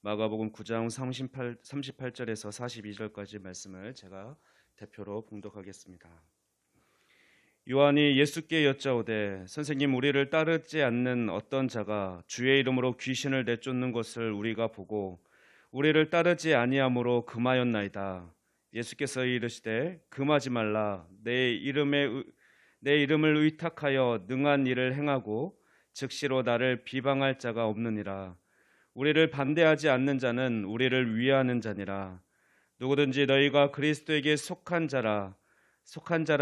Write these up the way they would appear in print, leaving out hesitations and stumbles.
마가복음 9장 38절에서 42절까지 말씀을 제가 대표로 봉독하겠습니다. 요한이 예수께 여짜오되 선생님, 우리를 따르지 않는 어떤 자가 주의 이름으로 귀신을 내쫓는 것을 우리가 보고 우리를 따르지 아니하므로 금하였나이다. 예수께서 이르시되 금하지 말라. 내 이름을 의탁하여 능한 일을 행하고 즉시로 나를 비방할 자가 없느니라. 우리를 반대하지 않는 자는 우리를 위하는 자니라. 누구든지 너희가 그리스도에게 속한 자라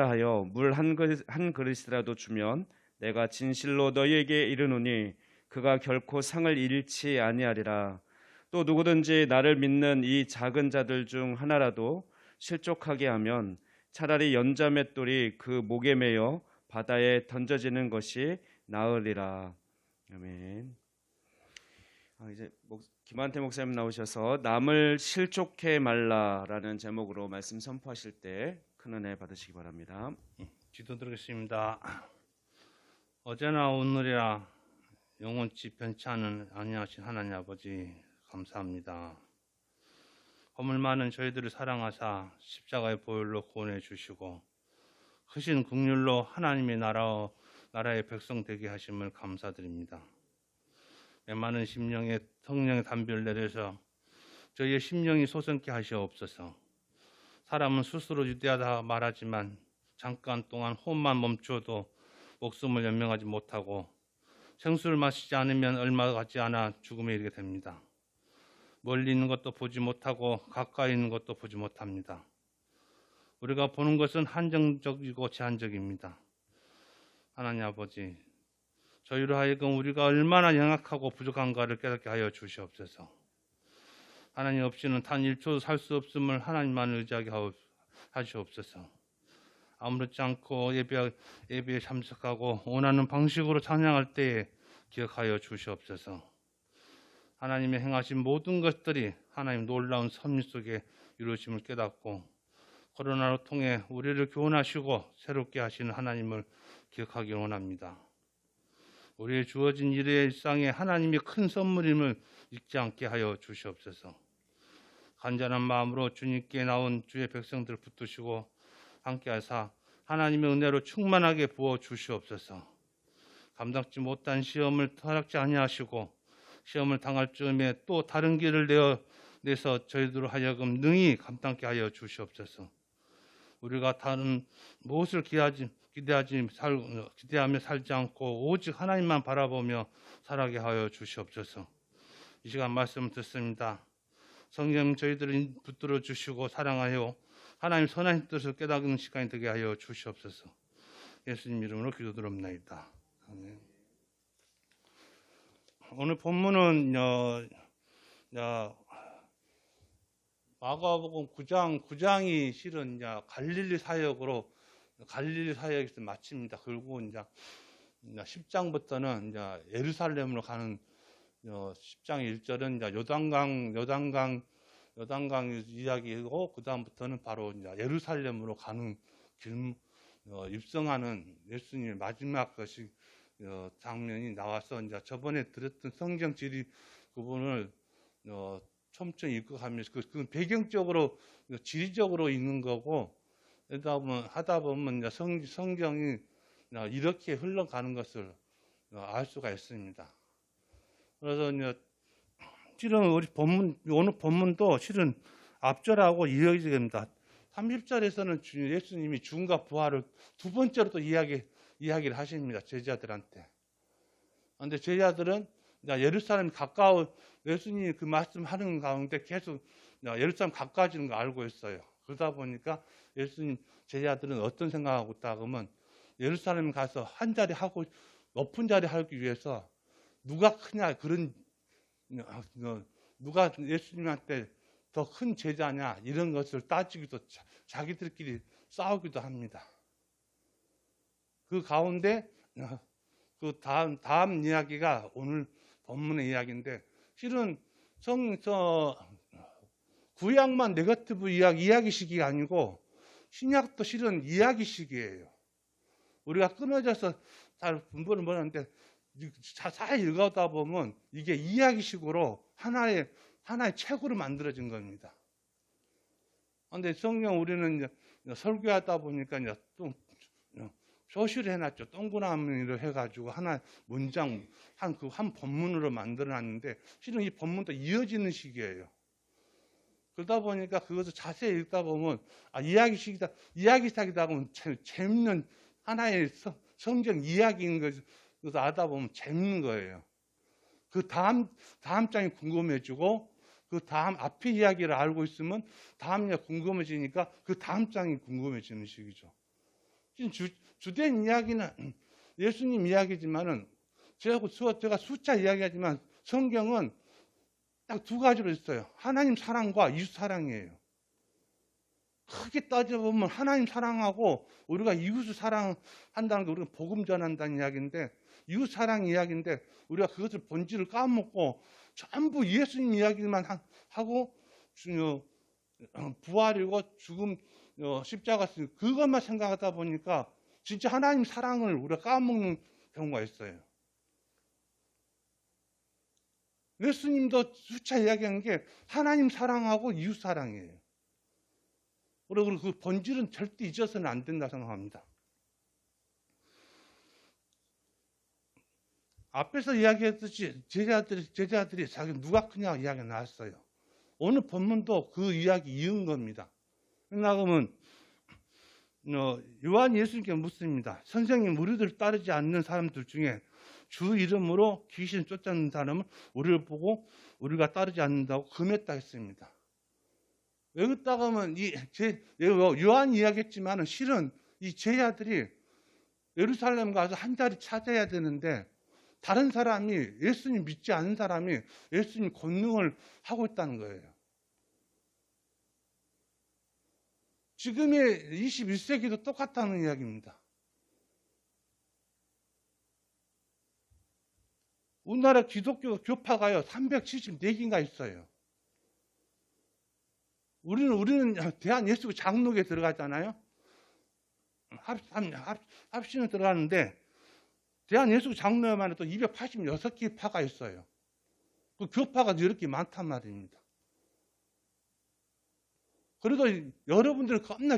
하여 물 한 그릇이라도 주면 내가 진실로 너희에게 이르노니 그가 결코 상을 잃지 아니하리라. 또 누구든지 나를 믿는 이 작은 자들 중 하나라도 실족하게 하면 차라리 연자맷돌이 그 목에 매여 바다에 던져지는 것이 나으리라. 아멘. 이제 김한태 목사님 나오셔서 남을 실족해 말라라는 제목으로 말씀 선포하실 때 큰 은혜 받으시기 바랍니다. 기도드리겠습니다. 어제나 오늘이라 영원치 변치 아니하신 하나님 아버지 감사합니다. 허물 많은 저희들을 사랑하사 십자가의 보혈로 구원해 주시고 크신 긍휼로 하나님의 나라의 백성 되게 하심을 감사드립니다. 메마른 심령에 성령의 담비를 내려서 저희의 심령이 솟게 하시옵소서. 사람은 스스로 유대하다 말하지만 잠깐 동안 호흡만 멈춰도 목숨을 연명하지 못하고 생수를 마시지 않으면 얼마 가지 않아 죽음에 이르게 됩니다. 멀리 있는 것도 보지 못하고 가까이 있는 것도 보지 못합니다. 우리가 보는 것은 한정적이고 제한적입니다. 하나님 아버지, 저희로 하여금 우리가 얼마나 영악하고 부족한가를 깨닫게 하여 주시옵소서. 하나님 없이는 단 1초도 살 수 없음을 하나님만 의지하게 하시옵소서. 아무렇지 않고 예배에 참석하고 원하는 방식으로 찬양할 때에 기억하여 주시옵소서. 하나님의 행하신 모든 것들이 하나님 놀라운 섭리 속에 이루어짐을 깨닫고 코로나로 통해 우리를 교훈하시고 새롭게 하시는 하나님을 기억하기 원합니다. 우리의 주어진 일의 일상에 하나님의 큰 선물임을 잊지 않게 하여 주시옵소서. 간절한 마음으로 주님께 나온 주의 백성들을 붙드시고 함께하사 하나님의 은혜로 충만하게 부어 주시옵소서. 감당치 못한 시험을 허락지 아니하시고 시험을 당할 즈음에 또 다른 길을 내서 저희들로 하여금 능히 감당케 하여 주시옵소서. 우리가 다른 무엇을 기대하며 살지 않고 오직 하나님만 바라보며 살아가게 하여 주시옵소서. 이 시간 말씀을 듣습니다. 성령 저희들을 붙들어 주시고 사랑하여 하나님 선한 뜻을 깨닫는 시간이 되게 하여 주시옵소서. 예수님 이름으로 기도드립니다. 아멘. 오늘 본문은 마가복음 9장이 실은 갈릴리 사역에서 마칩니다. 그리고 이제 10장부터는 예루살렘으로 가는 10장 1절은 요단강 이야기고 그 다음부터는 바로 예루살렘으로 가는 길 입성하는 예수님의 마지막 것이 장면이 나와서 저번에 들었던 성경 지리 부분을 촘촘히 읽어가면서 그 배경적으로 지리적으로 있는 거고 하다 보면 성경이 이렇게 흘러가는 것을 알 수가 있습니다. 그래서 실은 우리 오늘 본문도 실은 앞절하고 이어지게 됩니다. 30절에서는 예수님이 죽음과 부활을 두 번째로 또 이야기를 하십니다. 제자들한테. 그런데 제자들은 예루살렘 가까운 예수님이 그 말씀하는 가운데 계속 예루살렘 가까워지는 거 알고 있어요. 그러다 보니까 예수님 제자들은 어떤 생각하고 있다 그러면 예루살렘 가서 한 자리 하고 높은 자리 하기 위해서 누가 크냐 그런 누가 예수님한테 더 큰 제자냐 이런 것을 따지기도 자기들끼리 싸우기도 합니다. 그 가운데 그 다음 이야기가 오늘 본문의 이야기인데 실은 구약만 네거티브 이야기식이 아니고 신약도 실은 이야기식이에요. 우리가 끊어져서 잘 분별을 못하는데 자세히 읽어다 보면 이게 이야기식으로 하나의 하나의 책으로 만들어진 겁니다. 그런데 성경 우리는 이제 설교하다 보니까 이제 또 표시를 해놨죠. 동그라미로 해가지고 하나 문장 한 본문으로 만들어놨는데 실은 이 본문도 이어지는 식이에요. 그러다 보니까 그것을 자세히 읽다 보면 이야기식이다 보면 재밌는 하나의 성경 이야기인 것을 알다 보면 재밌는 거예요. 그 다음 장이 궁금해지고 그 다음 앞에 이야기를 알고 있으면 다음 이야기 궁금해지니까 그 다음 장이 궁금해지는 식이죠. 주된 이야기는 예수님 이야기지만은 제가 숫자 이야기하지만 성경은 딱 두 가지로 있어요. 하나님 사랑과 이웃 사랑이에요. 크게 따져보면 하나님 사랑하고 우리가 이웃을 사랑한다는 게 우리가 복음 전한다는 이야기인데 이웃 사랑 이야기인데 우리가 그것을 본질을 까먹고 전부 예수님 이야기만 하고 부활이고 죽음 십자가 그것만 생각하다 보니까 진짜 하나님 사랑을 우리가 까먹는 경우가 있어요. 예수님도 수차 이야기한 게 하나님 사랑하고 이웃 사랑이에요. 그리고 그 본질은 절대 잊어서는 안 된다 생각합니다. 앞에서 이야기했듯이 제자들이 자기 누가 크냐고 이야기가 나왔어요. 오늘 본문도 그 이야기 이은 겁니다. 그러면 요한 예수님께 묻습니다. 선생님, 우리들 따르지 않는 사람들 중에 주 이름으로 귀신 쫓아내는 사람은 우리를 보고 우리가 따르지 않는다고 금했다 했습니다. 왜 그랬다고 하면 요한 이야기했지만 실은 이 제자들이 예루살렘 가서 한 자리 찾아야 되는데 다른 사람이 예수님 믿지 않는 사람이 예수님 권능을 하고 있다는 거예요. 지금의 21세기도 똑같다는 이야기입니다. 우리나라 기독교 교파가요 374개인가 있어요. 우리는 대한예수교 장로교에 들어갔잖아요. 합신을 들어갔는데 대한예수교 장로에만 해도 286개 파가 있어요. 그 교파가 이렇게 많단 말입니다. 그래도 여러분들은 겁나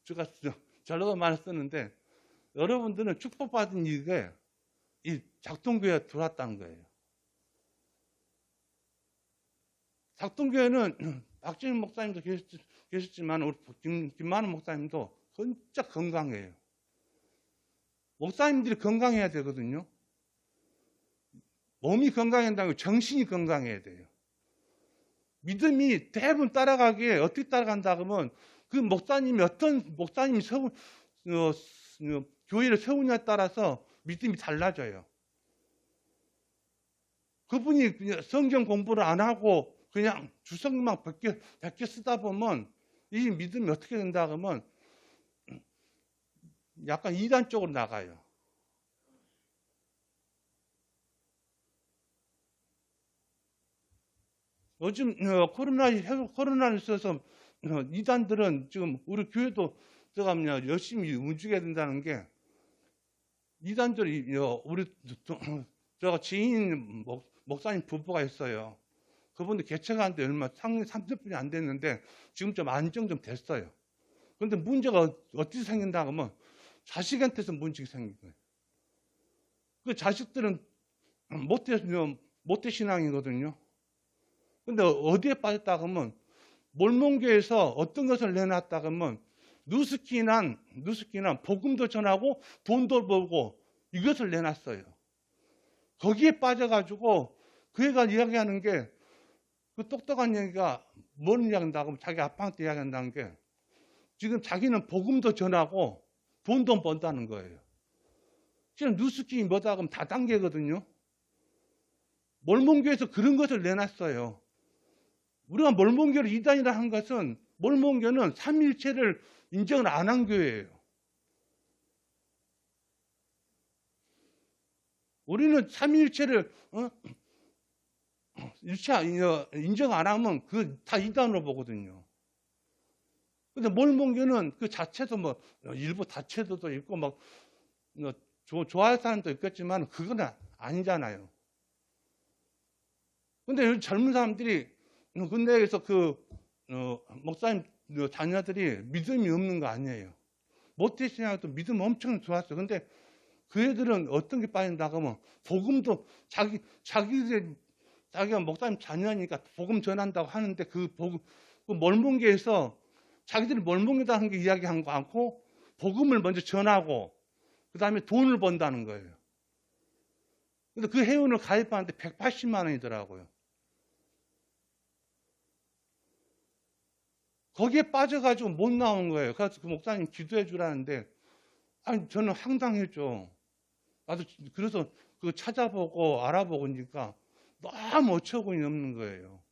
제가 전라도 많이 쓰는데 여러분들은 축복받은 이게 이 작동교회에 들어왔다는 거예요. 작동교회는 박진일 목사님도 계셨지만 우리 김만우 목사님도 진짜 건강해요. 목사님들이 건강해야 되거든요. 몸이 건강해야 된다고 정신이 건강해야 돼요. 믿음이 대부분 따라가기에 어떻게 따라간다 그러면 그 목사님이 어떤 목사님이 교회를 세우냐에 따라서 믿음이 달라져요. 그분이 성경 공부를 안 하고 그냥 주성만 100개 쓰다 보면 이 믿음이 어떻게 된다 그러면 약간 이단 쪽으로 나가요. 요즘 코로나를 있어서 이단들은 지금 우리 교회도 들어가면 열심히 움직여야 된다는 게 이단들이 제가 지인 목사님 부부가 있어요. 그분들 개척 하는데 얼마 30분이 안 됐는데 지금 좀 안정 좀 됐어요. 그런데 문제가 어떻게 생긴다 하면 자식한테서 문제가 생긴 거예요. 그 자식들은 모태 신앙이거든요. 근데 어디에 빠졌다 하면 몰몬교에서 어떤 것을 내놨다 하면 누스키난 복음도 전하고 돈도 벌고 이것을 내놨어요. 거기에 빠져가지고 그 애가 이야기하는 게 그 똑똑한 얘기가 뭘 이야기한다고 하면 자기 아빠한테 이야기한다는 게 지금 자기는 복음도 전하고 돈도 번다는 거예요. 지금 누스키 뭐다 하면 다단계거든요. 몰몬교에서 그런 것을 내놨어요. 우리가 몰몬교를 이단이라 한 것은 몰몬교는 삼위일체를 인정을 안 한 교회예요. 우리는 삼위일체를 인정 안 하면 그 다 이단으로 보거든요. 근데 몰몬교는 그 자체도 일부 다체도도 있고 좋아할 사람도 있겠지만 그건 아니잖아요. 근데 젊은 사람들이 근대에서 목사님 자녀들이 믿음이 없는 거 아니에요. 모태신앙도 믿음 엄청 좋았어요. 근데 그 애들은 어떤 게 빠진다고 하면 복음도 자기가 목사님 자녀니까 복음 전한다고 하는데 그 멀뭉게에서 자기들이 멀뭉이다는 게 이야기한 거 않고 복음을 먼저 전하고 그 다음에 돈을 번다는 거예요. 근데 그 회원을 가입하는데 180만 원이더라고요. 거기에 빠져가지고 못 나온 거예요. 그래서 그 목사님 기도해 주라는데, 아니, 저는 황당했죠. 나도 그래서 그 찾아보고 알아보니까 너무 5천 원이 넘는 거예요.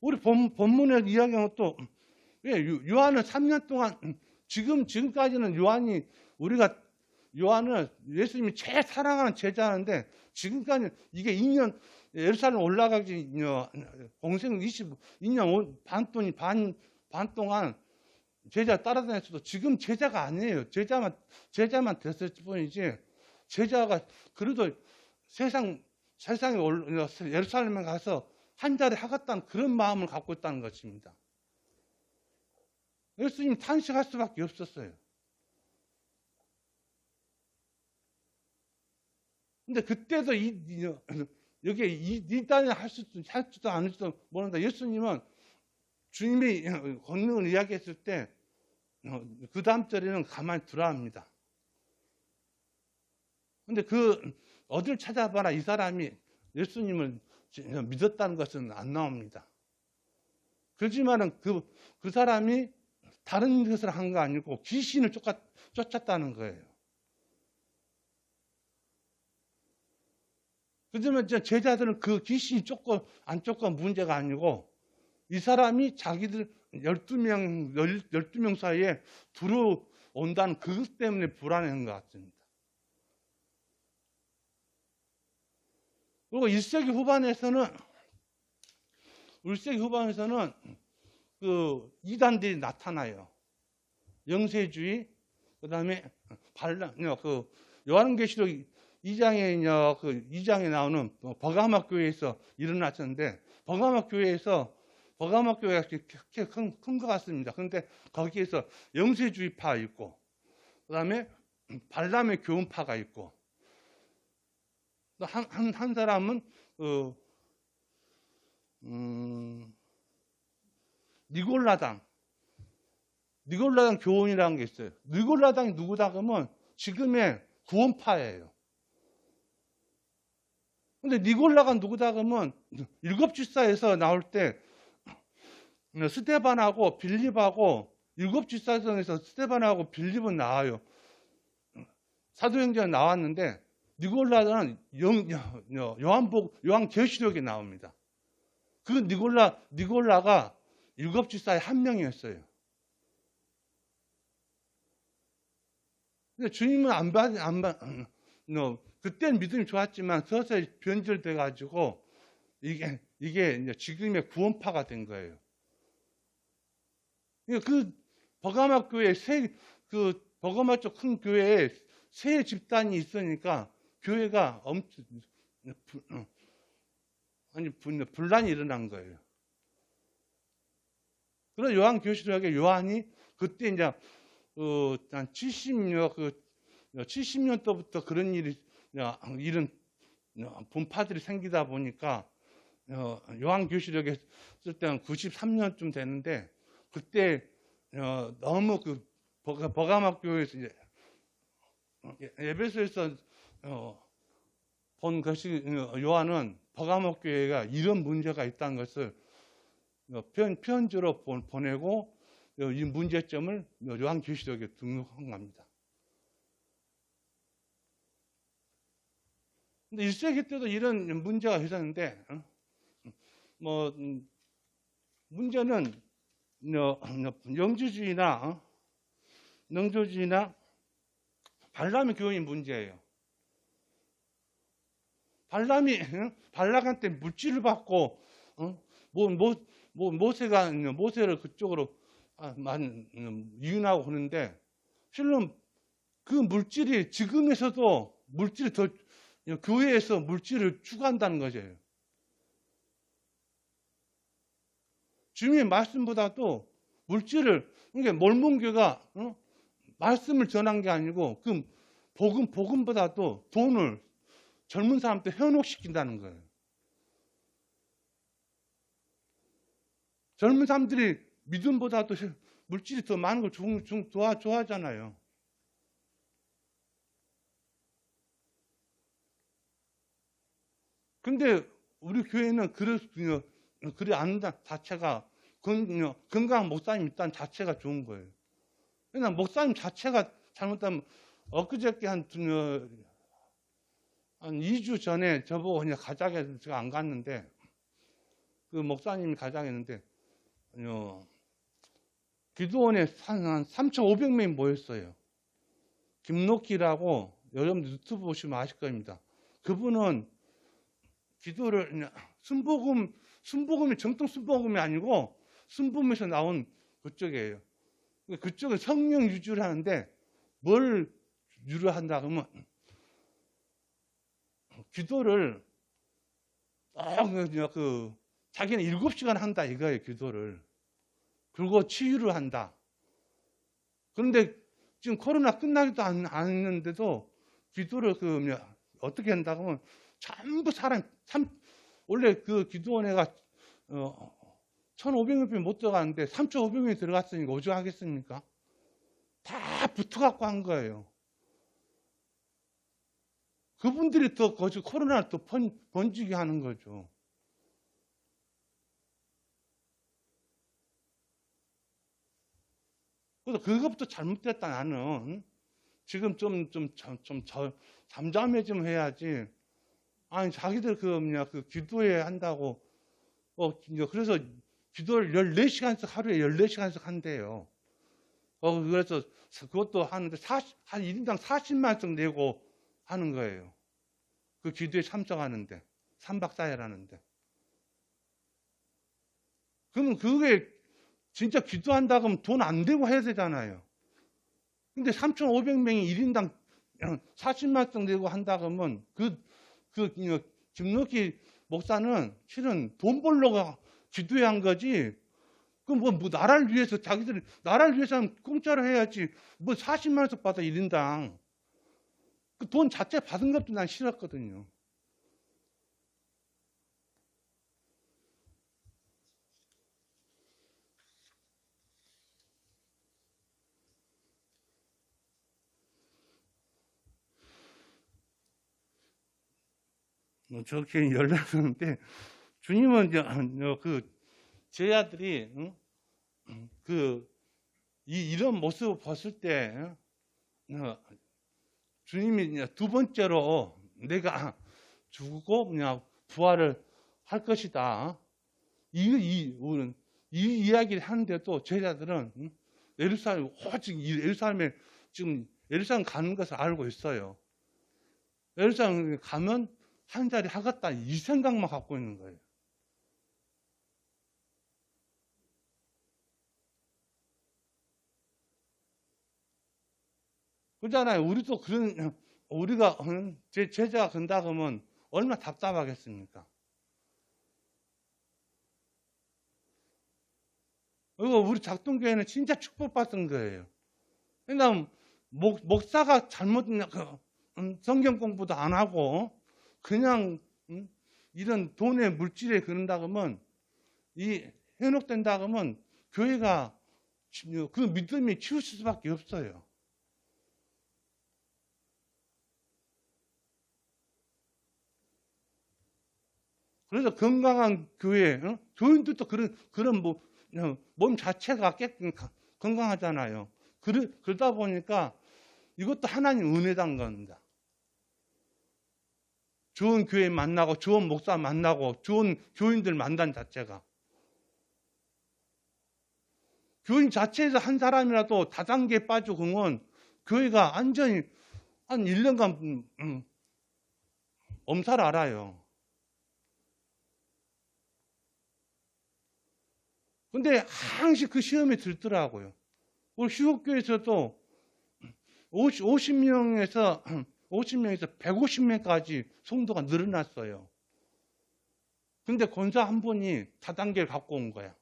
우리 본문에 이야기하면 또, 왜 요한은 3년 동안, 지금까지는 요한을 예수님이 제일 사랑하는 제자인데, 지금까지 이게 2년, 예루살렘 올라가기 공생 22년 반 동안 제자 따라다녔어도 지금 제자가 아니에요. 제자만 됐을 뿐이지, 제자가 그래도 세상에 예루살렘에 가서 한 자리 하겠다는 그런 마음을 갖고 있다는 것입니다. 예수님 탄식할 수밖에 없었어요. 근데 그때도 여기에 이단이 할지도 않을지도 모른다. 예수님은 주님이 권능을 이야기했을 때 그 다음 절에는 가만히 두라 합니다. 근데 어딜 찾아봐라 이 사람이 예수님을 믿었다는 것은 안 나옵니다. 그렇지만은 그 사람이 다른 것을 한 거 아니고 귀신을 쫓았다는 거예요. 그러면 제자들은 그 귀신이 쫓고 안 쫓고 문제가 아니고 이 사람이 자기들 12명 사이에 들어온다는 그것 때문에 불안한 것 같습니다. 그리고 1세기 후반에서는 그 이단들이 나타나요. 영세주의, 그 다음에 요한계시록 2장에 나오는 버가마 교회에서 일어났었는데, 버가마 교회가 큰 것 같습니다. 그런데 거기에서 영세주의파 있고, 그 다음에 발람의 교훈파가 있고, 한 사람은 니골라당 교훈이라는 게 있어요. 니골라당이 누구다 그러면 지금의 구원파예요. 근데 니골라가 누구다 그러면 일곱 집사에서 나올 때 스데반하고 빌립하고 일곱 집사성에서 스데반하고 빌립은 나와요. 사도행전에 나왔는데 니골라는 요한계시록에 나옵니다. 그 니골라가 일곱 집사의 한 명이었어요. 근데 주님은 그때는 믿음이 좋았지만 서서히 변절돼 가지고 이게 이제 지금의 구원파가 된 거예요. 그 버가마 교회 버가마 쪽 큰 교회에 세 집단이 있으니까 교회가 엄청 분란이 일어난 거예요. 그래서 요한계시록에 요한이 그때 이제 한 70년도부터 그런 이런 분파들이 생기다 보니까 요한계시록에 쓸 때는 93년쯤 되는데 그때 너무 버가마 교회에서 이제 에베소에서 본 것이 요한은 버가모 교회가 이런 문제가 있다는 것을 편지로 보내고 이 문제점을 요한계시록에 등록한 겁니다. 근데 1세기 때도 이런 문제가 있었는데 문제는 영주주의나 발람의 교훈이 문제예요. 발락한테 물질을 받고 모세를 그쪽으로 이윤하고 그러는데 실은 그 물질이 지금에서도 물질이 더 교회에서 물질을 추구한다는 거죠. 주님의 말씀보다도 물질을, 그러니까 몰몬교가 말씀을 전한 게 아니고 그 복음보다도 돈을 젊은 사람한테 현혹시킨다는 거예요. 젊은 사람들이 믿음보다도 물질이 더 많은 걸 좋아하잖아요. 근데 우리 교회는 그래 않는다 자체가, 건강한 목사님 일단 자체가 좋은 거예요. 그냥 목사님 자체가 잘못하면, 엊그저께 한 2주 전에 저보고 그냥 가자게, 제가 안 갔는데, 그 목사님이 가자게 했는데, 기도원에 한 3,500명이 모였어요. 김록기라고, 여러분들 유튜브 보시면 아실 겁니다. 그분은 기도를 그냥 순복음이 정통 순복음이 아니고 순복음에서 나온 그쪽이에요. 그쪽은 성령 유주를 하는데 뭘 유를 한다 그러면 기도를 자기는 7시간 한다 이거예요. 기도를. 그리고 치유를 한다. 그런데 지금 코로나 끝나기도 않았는데도 기도를 어떻게 한다고 하면 전부 원래 그 기도원회가 1,500명이 못 들어가는데 3,500명이 들어갔으니까 오죽하겠습니까? 다 붙어갖고 한 거예요. 그분들이 더 코로나를 더 번지게 하는 거죠. 그래서 그것부터 잘못됐다. 나는 지금 좀 잠잠해 좀 해야지. 아니 자기들 기도회 한다고 그래서 기도를 14시간씩 하루에 14시간씩 한대요. 그래서 그것도 하는데 한 1인당 40만씩 내고 하는 거예요. 그 기도에 참석하는데 3박 4일 하는데. 그러면 그게 진짜 기도한다 그러면 돈 안 되고 해야 되잖아요. 근데 3,500명이 1인당 40만씩 내고 한다 그러면 김록기 목사는 실은 돈 벌려고 기도해 한 거지. 그럼 나라를 위해서, 자기들이 나라를 위해서는 공짜로 해야지. 40만 원씩 받아 1인당. 그 돈 자체 받은 것도 난 싫었거든요. 저렇게 연락하는데 주님은 제 아들이 이런 모습을 봤을 때 주님이 두 번째로 내가 죽고 그냥 부활을 할 것이다. 이 이야기를 하는데도 제자들은 예루살렘에 지금 예루살렘 가는 것을 알고 있어요. 예루살렘 가면 한 자리 하겠다 이 생각만 갖고 있는 거예요. 그렇잖아요. 우리가 제 제자가 건다 그러면 얼마나 답답하겠습니까? 그리고 우리 작동교회는 진짜 축복받은 거예요. 그러니까 목사가 잘못 성경 공부도 안 하고 그냥 이런 돈의 물질에 그런다 그러면 현혹된다 그러면 교회가 그 믿음이 치우칠 수밖에 없어요. 그래서 건강한 교회, 교인들도 그런 몸 자체가 건강하잖아요. 그러다 보니까 이것도 하나님 은혜단 겁니다. 좋은 교회 만나고 좋은 목사 만나고 좋은 교인들 만난 자체가. 교인 자체에서 한 사람이라도 다단계에 빠지고 그러면 교회가 완전히 한 1년간 엄살 알아요. 근데 항상 그 시험이 들더라고요. 우리 휴업교에서도 50명에서 50명에서 150명까지 성도가 늘어났어요. 근데 권사 한 분이 다단계를 갖고 온 거야.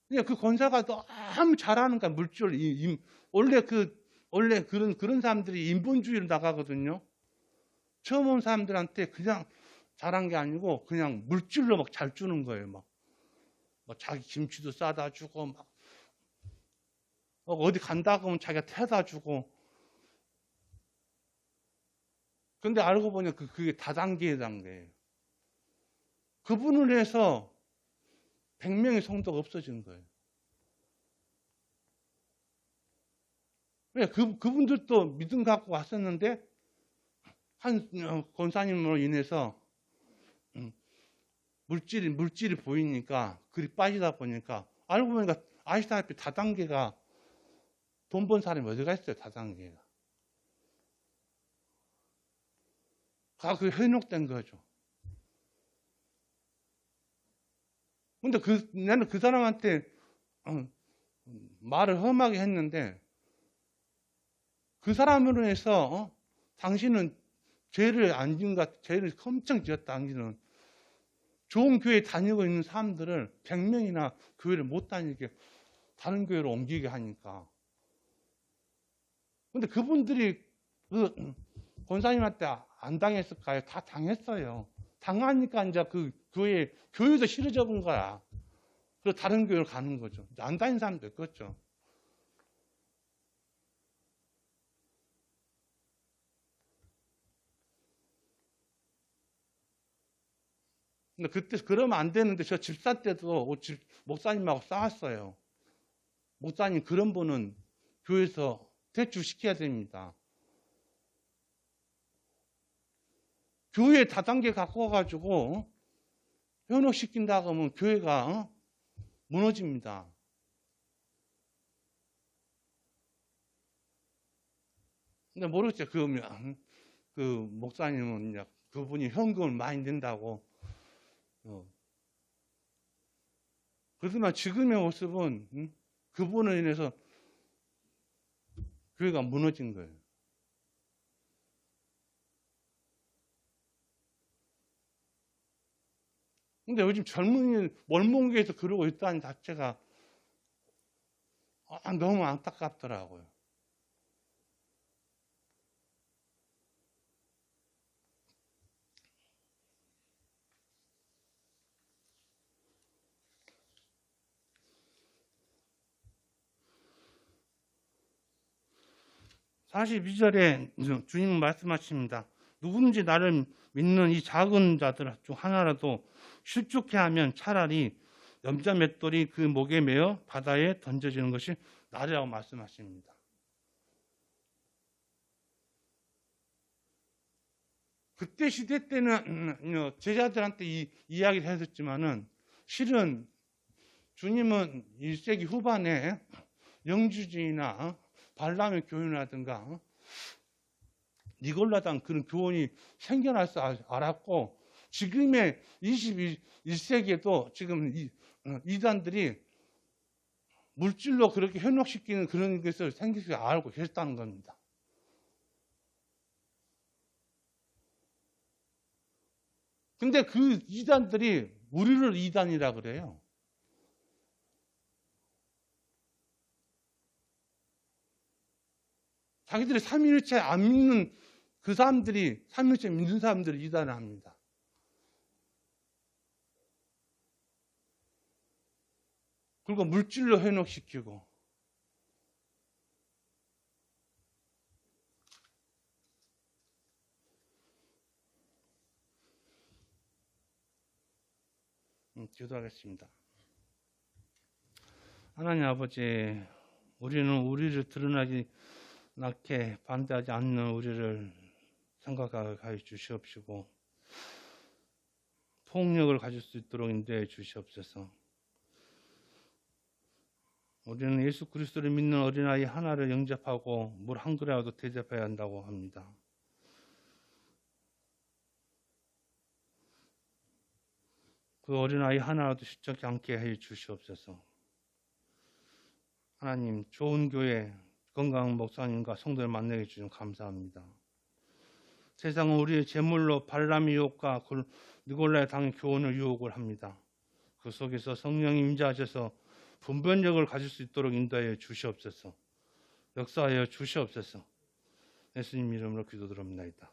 그냥 그 권사가 너무 잘하는 거야. 원래 그런 사람들이 인본주의로 나가거든요. 처음 온 사람들한테 그냥 잘한 게 아니고 그냥 물질로 막 잘 주는 거예요. 막 자기 김치도 싸다 주고 막 어디 간다고 하면 자기가 태다 주고. 근데 알고 보니 그게 다단계에 단계예요. 그분을 해서 100명의 성도가 없어진 거예요. 왜? 그분들도 믿음 갖고 왔었는데 한 권사님으로 인해서 물질이 보이니까 그리 빠지다 보니까 알고 보니까 아시다시피 다단계가 돈 번 사람이 어디가 있어요? 다단계가. 그 현혹된 거죠. 근데 나는 그 사람한테 말을 험하게 했는데 그 사람으로 해서 당신은 죄를 안 지은 것, 죄를 엄청 지었다. 당신은 좋은 교회 다니고 있는 사람들을 100명이나 교회를 못 다니게 다른 교회로 옮기게 하니까. 근데 그분들이 그 권사님한테 안 당했을까요? 다 당했어요. 당하니까 이제 그 교회도 싫어져 본 거야. 그래서 다른 교회로 가는 거죠. 안 다닌 사람도 있겠죠. 근데 그때 그러면 안 되는데 저 집사 때도 목사님하고 싸웠어요. 목사님 그런 분은 교회에서 퇴출시켜야 됩니다. 교회 다단계 갖고 와가지고 현혹시킨다고 하면 교회가 무너집니다. 근데 모르겠죠. 그 목사님은 이제 그분이 현금을 많이 낸다고. 그렇지만 지금의 모습은 그분을 인해서 교회가 무너진 거예요. 근데 요즘 젊은이 멀몽교에서 그러고 있다는 자체가 너무 안타깝더라고요. 사실 42절에 주님은 말씀하십니다. 누구든지 나를 믿는 이 작은 자들 중 하나라도 실족해 하면 차라리 염자 맷돌이 그 목에 매어 바다에 던져지는 것이 나으라고 말씀하십니다. 그때 시대 때는 제자들한테 이 이야기를 했었지만은 실은 주님은 1세기 후반에 영주주의나 발람의 교훈이라든가 니골라당 그런 교훈이 생겨날 줄 알았고 지금의 21세기에도 지금 이단들이 물질로 그렇게 현혹시키는 그런 것을 생기게 알고 계셨다는 겁니다. 근데 그 이단들이 우리를 이단이라 그래요. 자기들이 삼위일체 안 믿는 그 사람들이 삼위일체 믿는 사람들을 이단을 합니다. 그리고 물질로 현혹시키고 기도하겠습니다. 하나님 아버지, 우리는 우리를 드러나게 반대하지 않는 우리를 생각하게 하여 주시옵시고 폭력을 가질 수 있도록 인도해 주시옵소서. 우리는 예수 그리스도를 믿는 어린아이 하나를 영접하고 물 한 그릇이라도 대접해야 한다고 합니다. 그 어린아이 하나라도 실족지 않게 해 주시옵소서. 하나님, 좋은 교회, 건강한 목사님과 성도를 만나게 해주셔서 감사합니다. 세상은 우리의 제물로 발람의 유혹과 니골라의 당의 교훈을 유혹을 합니다. 그 속에서 성령이 임재하셔서 분별력을 가질 수 있도록 인도하여 주시옵소서. 역사하여 주시옵소서. 예수님 이름으로 기도드립니다.